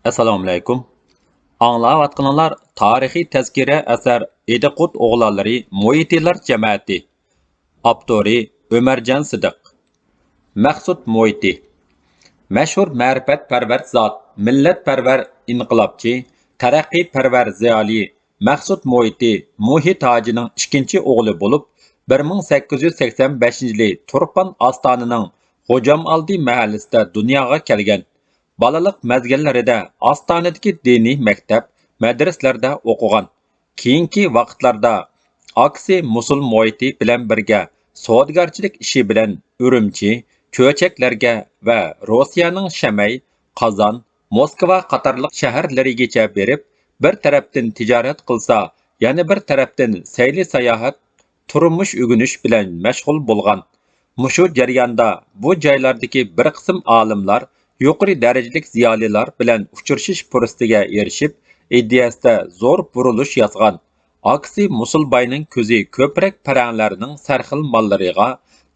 Assalomu alaykum. Anglayotganlar tarixiy tazkira asar Ediqut o'g'lonlari Mo'yitilar jamoati. Avtori Ömerjan Sidiq. Maqsud Mo'yiti. Mashhur ma'rifatparvar zot, millatparvar inqilobchi, taraqqiyparvar ziyoli Maqsud Mo'yiti Muhit hojining ikkinchi o'g'li bo'lib, 1885-yili Turpan Ostonining Xo'jamaldi mahallasida dunyoga kelgan. Balaliq mezgillarida Ostonadagi diniy maktab, madraslarda o'qigan. Keyingi vaqtlarda aksi Musul Mo'yiti bilan birga savdogarchilik ishi bilan Urumchi, Ko'chaklarga va Rossiyaning Shamay, Qozon, Moskva qatorliq shaharlarigacha berib, bir tarafdan tijorat qilsa, yana bir tarafdan sayli sayohat, turmush o'rganish bilan mashg'ul bo'lgan. Mushu jarayonda bu joylardagi bir qism olimlar yuqori darajalik ziyolilar bilan uchrashish fursatiga erishib, ideyasida zo'r burilish yozgan. Aksi Musulbayning ko'zi ko'prak paranglarning sarxil mollariga,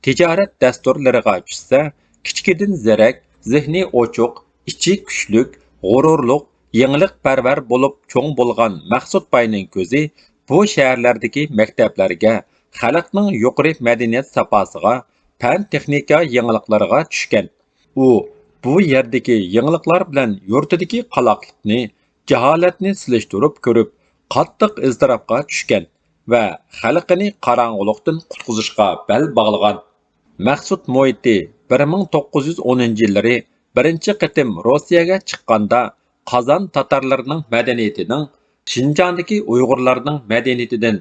tijorat dasturlariga tushsa, kichkidan zirak, zehni ochiq, ichi kuchlik, g'ururliq, yengillikparvar bo'lib cho'ng bo'lgan Maqsud Bayning ko'zi bu shaharlardagi maktablarga, xalqning yuqori madaniyat safosiga, fan texnika yengilliklariga tushgan. U bu yerdagi yengilliklar bilan yurtidagi qaloqlikni, jaholatni silishtirib ko'rib, qattiq iztirobga tushgan va xalqini qorong'ulikdan qutqizishga bel bog'lagan. Maqsud Mo'yiti 1910-yillari birinchi qitim Rossiyaga chiqqanda Qozon tatarlarining madaniyatining Şinjandagi Uyg'urlarning madaniyatidan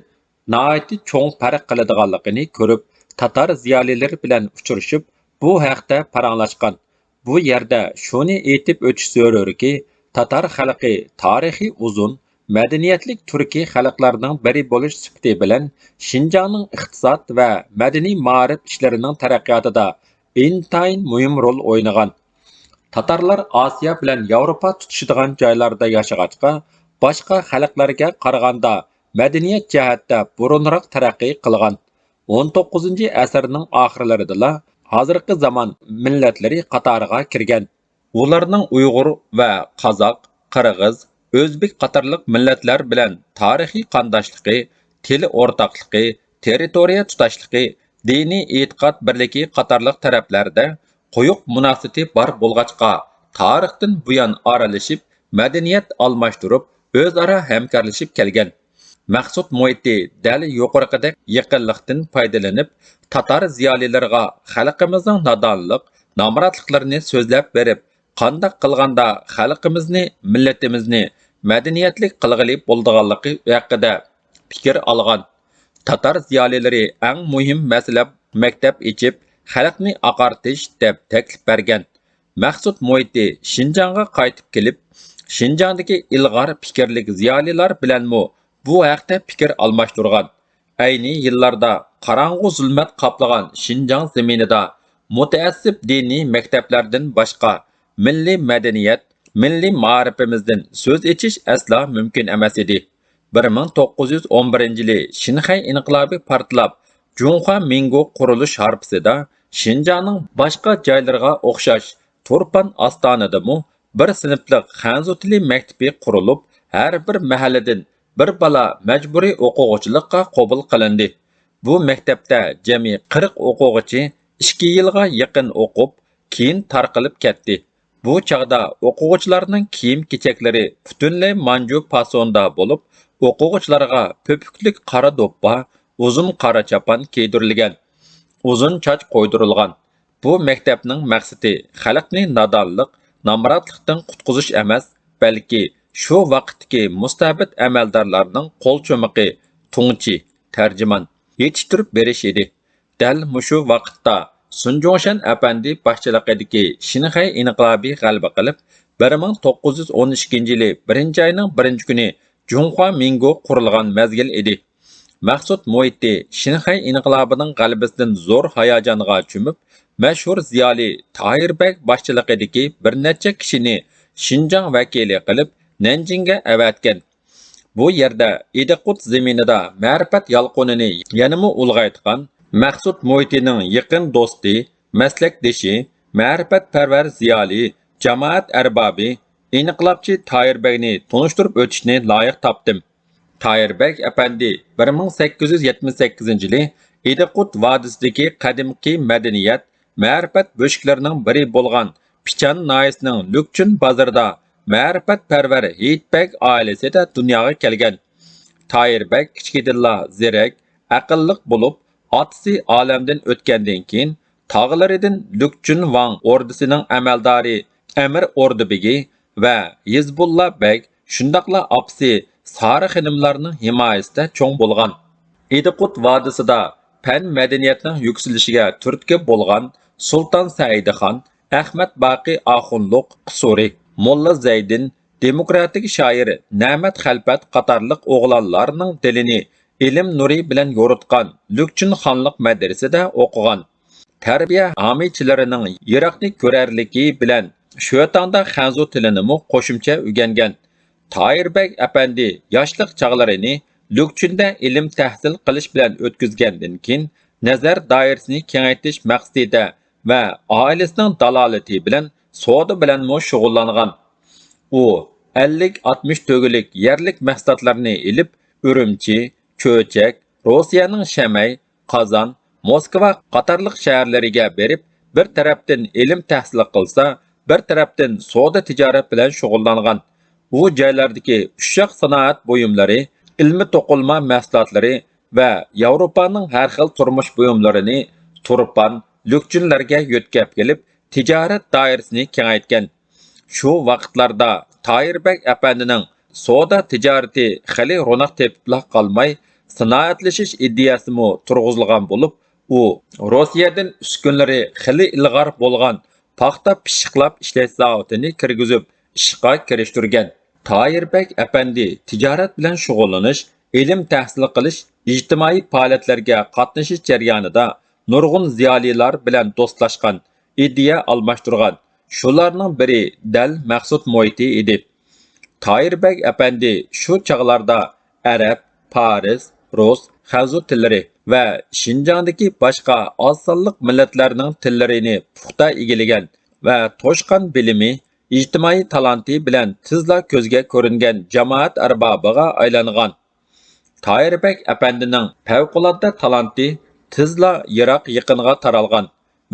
nihoyatda cho'ng farq qiladiganligini ko'rib, tatar ziyolilar bilan uchrashib, bu haqda paranglashgan. Bu yerda shuni aytib o'tish zarurki, tatar xalqi tarixiy uzun, madaniyatlik turkiy xalqlarning biri bo'lish sifati bilan Şinjanning iqtisod va madaniy ma'rif ishlarining taraqqiyotida intayin muhim rol o'ynagan. Tatarlar Osiyo bilan Yevropa tutishadigan joylarda yashag'achqa, boshqa xalqlarga qaraganda madaniyat jihatda burunroq taraqqiy qilgan. 19-asrning oxirlarida hozirgi zamon millatlari qatoriga kirgan. Ularning Uyg'ur va Qozoq, Qirg'iz, O'zbek qatorliq millatlar bilan tarixiy qondoshligi, til o'rtoqligi, territoriya tutashligi, diniy e'tiqod birligi qatorliq taraflarda quyuq munosabati bor bo'lg'achqa, tarixdan buyon aralashib, madaniyat almashtirib, o'zaro hamkorlashib kelgan. Maqsud Mo'yiti dal yuqorqidek yaqinlikdan foydalanib, tatar ziyolilariga xalqimizning nodonlik, nomrodliklarini so'zlab berib, qanday qilganda xalqimizni, millatimizni madaniyatlik qilg'ili bo'ldiganligi haqida fikr olgan. Tatar ziyolilari eng muhim masala maktab ichib, xalqni aqartish deb taklif bergan. Maqsud Mo'yiti Şinjanga qaytib kelib, Şinjandagi ilg'or fikrlik ziyolilar bilanmi bu haqda fikr almashtirgan. Ayni yillarda qorong'u zulmat qoplagan Şinjang zaminida mutaassib diniy maktablardan boshqa milliy madaniyat, milliy ma'rifimizdan so'z echish aslo mumkin emas edi. 1911-yili Shinxay inqilobi portlab, Junxo Mingu qurilish harpisida Şinjangning boshqa joylariga o'xshash Turpan Ostonidami bir sinfliq Xanzu tili maktabi qurilib, har bir mahalladan bir bala majburiy o'quvchilikqa qabul qilindi. Bu maktabda jami 40 o'quvchi 2 yilga yaqin o'qib, keyin tarqalib ketdi. Bu chaqda o'quvchilarning kiyim-kechaklari butunlay manju fasonda bo'lib, o'quvchilarga popuklik qora do'ppa, uzun qora chapon kiydirilgan, uzun choch qo'ydirilgan. Bu maktabning maqsadi xalqni nodonlik, nomrodlikdan qutqizish emas, balki shu vaqtdagi mustabid amaldorlarning qo'l cho'miqi, tungchi, tarjimon yetishtirib berish edi. Dal mushu vaqtda Sunjongshan apandi boshchiligidagi Shinxay inqilobi g'alaba qilib, 1912-yili 1-oyning 1-kuni Junxo Mingu qurilgan mezgil edi. Maqsud Mo'yiti Shinxay inqilobining g'alabasidan zo'r hayajonga cho'mib, mashhur ziyoli Tahirbek boshchiligidagi bir necha kishini Şinjang vakili qilib Nanjingga avatgan. Bu yerda Ediqut zaminida ma'rifat yalqonini yanama ulg'aytgan Maqsud Mo'yitining yaqin do'sti, maslakdoshi, ma'rifatparvar ziyoli, jamoat arbobi, İnqilabçı Tayirbekni tunuşturib o'tishni loyiq topdim. Tayirbek apandi 1878-yili İdiqut vodisidagi qadimki madaniyat, ma'rifat bo'shiklarining biri bo'lgan Pichan noyasining Lukchun bozorida ma'rifatparvar Heyitbek oilasida dunyoga kelgan. Tayirbek kichkidilla zirak, aqlliq bo'lib, otasi olamdan o'tgandan keyin tog'laridan Lukchun Wang ordisining amaldori Amir Ordibegi va Hizbulla Beg, shundoqla opsi Sari xonimlarning himoyasida cho'ng bo'lgan. İdiqut vodisida fan madaniyatining yuksalishiga turtki bo'lgan Sulton Saidixon, Ahmad Baqi Axunluq Qusuri, Molla Zaydin, demokratik shoir Na'mat Xalpat qatorliq o'g'lonlarning dilini ilm nuri bilan yo'ritgan Lukchun xonliq madrasasida o'qigan. Tarbiya homiychilarining yiroqni ko'rarligi bilan shu tongda Xanzu tilini qo'shimcha o'rgangan. Tayirbek apandi yoshlik chog'larini Lukchunda ilm tahsil qilish bilan o'tkazgandan keyin nazar doirasini kengaytirish maqsadida va oilasining dalolati bilan savdo bilan shug'ullangan. U 50-60 to'gilik yerlik mahsulotlarni ilib, Urumchi, Cho'chak, Rossiyaning Shamay, Qozon, Moskva qatorliq shaharlariga berib, bir tarafdan ilm tahsil qilsa, bir tarafdan savdo tijorat bilan shug'ullangan. Bu joylardagi ushoq sanoat buyumlari, ilmi to'qilma mahsulotlari va Yevropaning har xil turmush buyumlarini turpan, lukchunlarga yo'tkab kelib, tijorat doirasini kengaytgan. Shu vaqtlarda Tayirbek apandining savdo tijorati xili ro'naq tepibla qolmay, sanoatlashish ideyasimi turg'izilgan bo'lib, u Rossiyadan uskunlari xili ilg'or bo'lgan paxta pishiqlab ishlash zavodini kirgizib, ishga kirishtirgan. Tayirbek apandi tijorat bilan shug'ullanish, ilm tahsil qilish, ijtimoiy faoliyatlarga qatnashish jarayonida nurg'un ziyolilar bilan do'stlashgan, ideya almashtirgan. Shularning biri dal maqsud muhiti edi. Tayirbek apandi shu chog'larda arab, faris, rus, xanzu tillari va Shinjongdagi boshqa oz sonliq millatlarning tillarini puxta egillagan va to'shqan bilimi, ijtimoiy talanti bilan tezla ko'zga ko'ringan jamoat arbobiga aylangan. Tayirbek apandining favqulodda talanti tezla yiroq yaqinga taralgan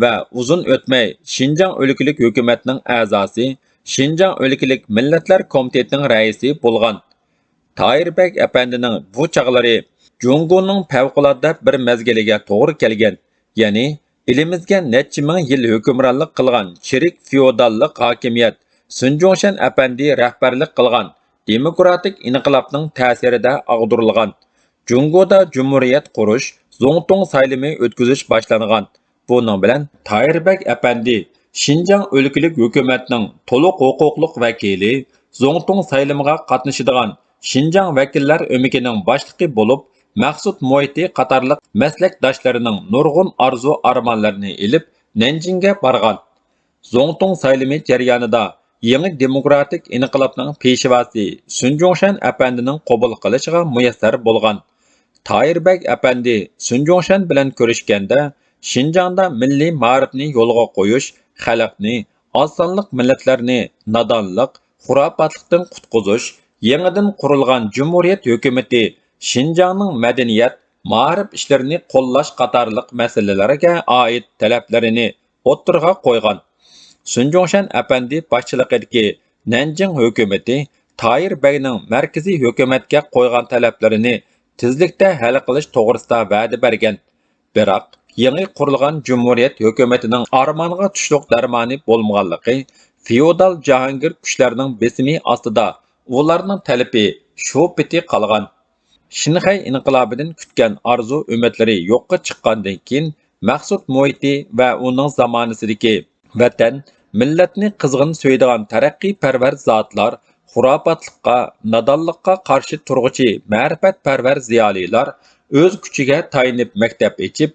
va uzun o'tmay Shinjong o'lkalik hukumatining a'zosi, Shinjong o'lkalik millatlar komitetining raisi bo'lgan. Tayirbek apandining bu chog'lari Jungoning favqulodda bir mezgiliga to'g'ri kelgan, ya'ni elimizga necha ming yil hukmronlik qilgan chirik feodallik hokimiyat Sunjongshan apandi rahbarlik qilgan demokratik inqilobning ta'sirida ag'durilgan. Jungoda jumhuriyat qurish, Zongtong saylimi o'tkazish boshlangan. Buning bilan Tayirbek apandi Shinjong o'lkalik hukumatining to'liq huquqliq vakili, Zongtong saylimiga qatnashadigan Shinjong vakillar o'mikining boshlig'i bo'lib, maqsud muhiti qatorliq maslakdoshlarining nurg'un arzu armonlarini ilib Nanjingga borgan. Zongtong saylimi jarayonida yangi demokratik inqilobning peshvosi Sunjongshan apandining qabul qilishiga muyassar bo'lgan. Tayirbek apandi Sunjongshan bilan ko'rishganda Shinjongda milliy ma'rifni yo'lga qo'yish, xalqni, oz sonliq millatlarni nodonlik, xurofotlikdan qutqizish, yangidan qurilgan jumhuriyat hukumati Shinjongning madaniyat, ma'rif ishlarini qo'llash qatorliq masalalarga oid talablarini o'ttirg'a qo'ygan. Sunjongshan apandi boshchiligidagi Nanjing hukumati Tayirbekning markaziy hukumatga qo'ygan talablarini tezlikda hal qilish to'g'risida va'da bergan. Biroq yangi qurilgan jumhuriyat hukumatining armonga tushliq darmoni bo'lmaganligi, feodal Jahongir kuchlarining besimi ostida ularning talabi shu piti qolgan. Shinxay inqilobidan kutgan arzu umidlari yo'qqa chiqqandan keyin maqsud muhiti va uning zamonasidagi vatan, millatni qizg'in so'ydigan taraqqiyparvar zotlar, xurofotlikqa, nodonlikqa qarshi turg'uchi ma'rifatparvar ziyolilar o'z kuchiga tayinib maktab ochib,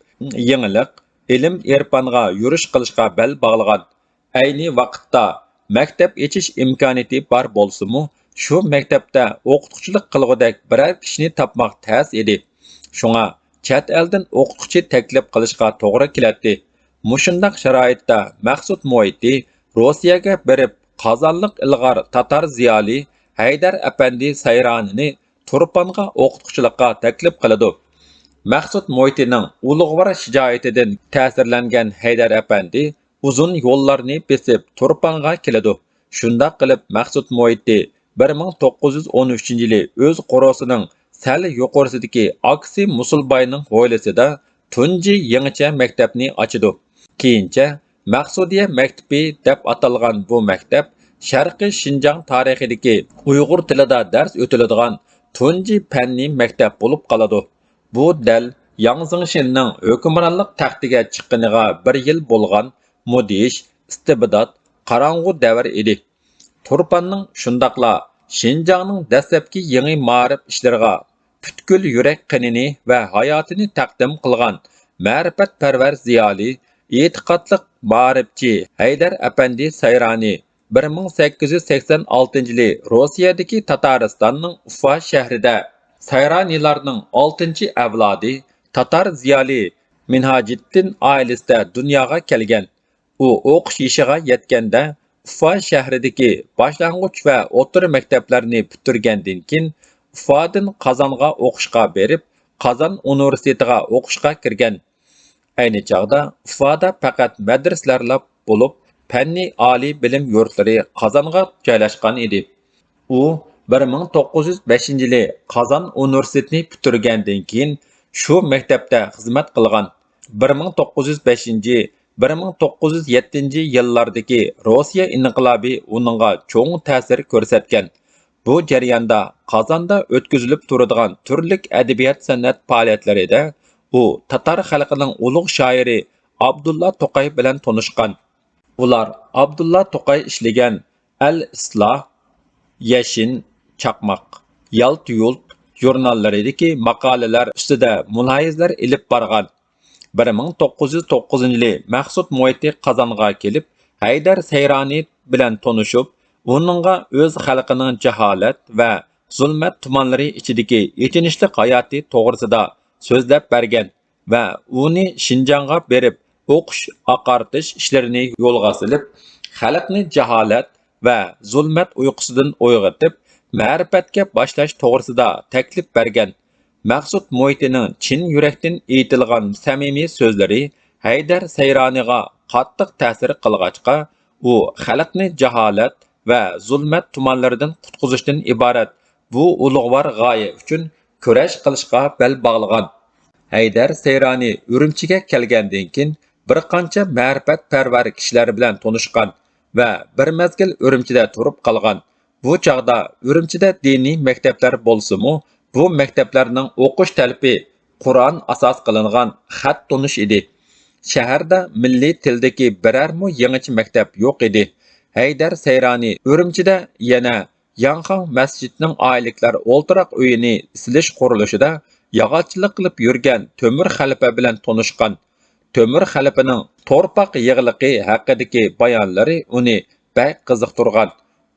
yangilik, ilm irfonga yurish qilishga bel bog'lagan. Ayni vaqtda maktab ochish imkoniyati bor bo'lsa-mu, shu maktabda o'qituvchilik qilgudek biror kishini topmoq tez edi. Shunga chet eldan o'qituvchi taklif qilishga to'g'ri keladi. Mushundaq sharoitda maqsud muhiti Rossiyaga berib Qozonliq ilg'or tatar ziyoli Haydar Apandi Sayronini Turpanға o'qituvchilikqa taklif qiladi. Maqsud Mo'ytining ulug'vor shijoatidan ta'sirlangan Haydar Apandi uzun yo'llarni besib Turpanға keladi. Shundaq qilib Maqsud Mo'yti 1913-yili o'z qorosining sal yuqorisidagi aksi Musulbayning hovlisida tunji yangicha maktabni ochadi. Keyincha Maqsudiya maktabi deb atalgan bu maktab Sharqiy Shinjang tarixidagi Uyg'ur tilida dars o'tiladigan tunji fanniy maktab bo'lib qoladi. Bu dal Yang Zingshinning hukmronlik taxtiga chiqqaniga 1 yil bo'lgan mudish, istibdod, qarong'u davr edi. Turpanning shundaqla Shinjangning dastlabki yangi ma'rif ishlariga butkul yurak qinini va hayotini taqdim qilgan ma'rifatparvar ziyoli, e'tiqodliq ma'rifchi Haydar Apandi Sayroni 1886-yili Rossiyadagi Tataristonning Ufa shahrida Sayronilarning 6-avlodi Tatar ziyoli Minhajiddin oilasida dunyoga kelgan. U o'qish yoshiga yetganda Ufa shahridagi boshlang'ich va o'rta maktablarni bitirgandan keyin Ufadan Qozonga o'qishga berib, Qozon universitetiga o'qishga kirgan. Ayni chog'da Ufada faqat madrasalar bo'lib, fanniy oliy bilim yurtlari Qozonga joylashgan edi. U 1905-yili Qozon universitetini bitirgandan keyin shu maktabda xizmat qilgan. 1907-1907-yillardagi Rossiya inqilobi uningga cho'ng ta'sir ko'rsatgan. Bu jarayonda Qozonda o'tkazilib turadigan turlik adabiyot san'at faoliyatlarida u Tatar xalqining ulug' shoiri Abdulla To'qay bilan tanishgan. Ular Abdulla To'qay ishlagan Al-Isloh, Yashin, Chaqmoq, Yalt-Yult jurnallaridagi maqolalar ustida mulohazlar ilib borgan. 1909-yili Maqsud Mo'yti Qozonga kelib, Haydar Sayroni bilan tanishib, uningga o'z xalqining jaholat va zulmat tumanlari ichidagi yetinishli hayoti to'g'risida so'zlab bergan va uni Shinjongga berib, o'qish, oqartish ishlarini yo'lga silib, xalqni jaholat va zulmat uyqusidan uyg'otib, ma'rifatga boshlash to'g'risida taklif bergan. Maqsud Mo'ytining chin yurakdan aytilgan samimiy so'zlari Haydar Sayroniga qattiq ta'sir qilg'achqa, u xalqni jaholat va zulmat tumanlaridan qutqizishdan iborat bu ulug'vor g'oya uchun kurash qilishga bel bog'lagan. Haydar Sayroni Urumchiga kelgandan keyin bir qancha ma'rifatparvar kishilar bilan tanishgan va bir mezgil Urumchida turib qolgan. Bu chog'da Urumchida diniy maktablar bo'lsa-mu, bu maktablarning o'qish talabi Qur'on asos qilingan xat tonish edi. Shaharda milliy tildagi birarmu yangicha maktab yo'q edi. Haydar Sayroni Urumchida yana Yanxan masjidining oyliklar o'ltiraq uyini silish qurilishida yog'ochchilik qilib yurgan Temur xalifa bilan tanishgan. Temur xalifaning torpaq yig'liqi haqidagi bayonlari uni bak qiziqtirgan.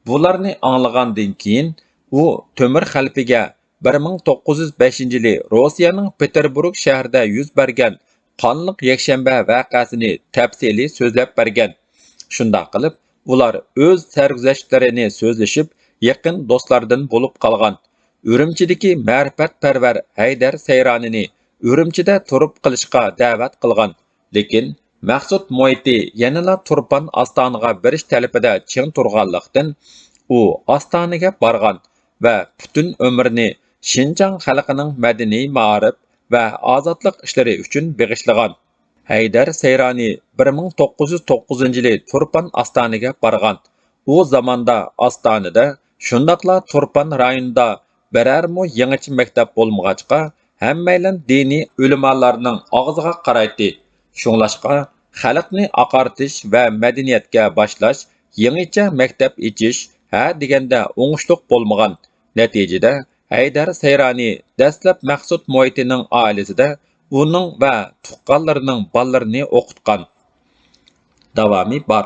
Bularni anglagandan keyin u Temur xalifaga 1905-yili Rossiyaning Peterburg shahrida yuz bergan qonliq yakshanba voqeasini tafsiliy so'zlab bergan. Shunday qilib, ular o'z sarguzashtlarini so'zlashib, yaqin do'stlardan bo'lib qolgan. Urumchidagi ma'rifatparvar Haydar Sayronini Urumchida turib qilishga da'vat qilgan. Lekin Maqsud Mo'yti yanada Turpan Ostoniga berish talabida ching turganlikdan u Ostoniga borgan va butun umrini Shinjang xalqining madaniy ma'rif va ozodlik ishlari uchun bag'ishlagan. Haydar Sayroni 1909-yili Turpan Ostoniga borgan. U zamonda Ostonida shundaqla Turpan rayonida birarmu yangicha maktab bo'lmag'achqa, hammaylan diniy ulamolarning og'ziga qaraydi. Shunglashqa xalqni oqartish va madaniyatga boshlash, yangicha maktab ichish ha deganda o'ngishliq bo'lmagan. Natijada Haydar Sayroni dastlab Maqsud Mo'ytining oilasida uning va tuqqanlarining bolalarini o'qitgan. Davomi bor.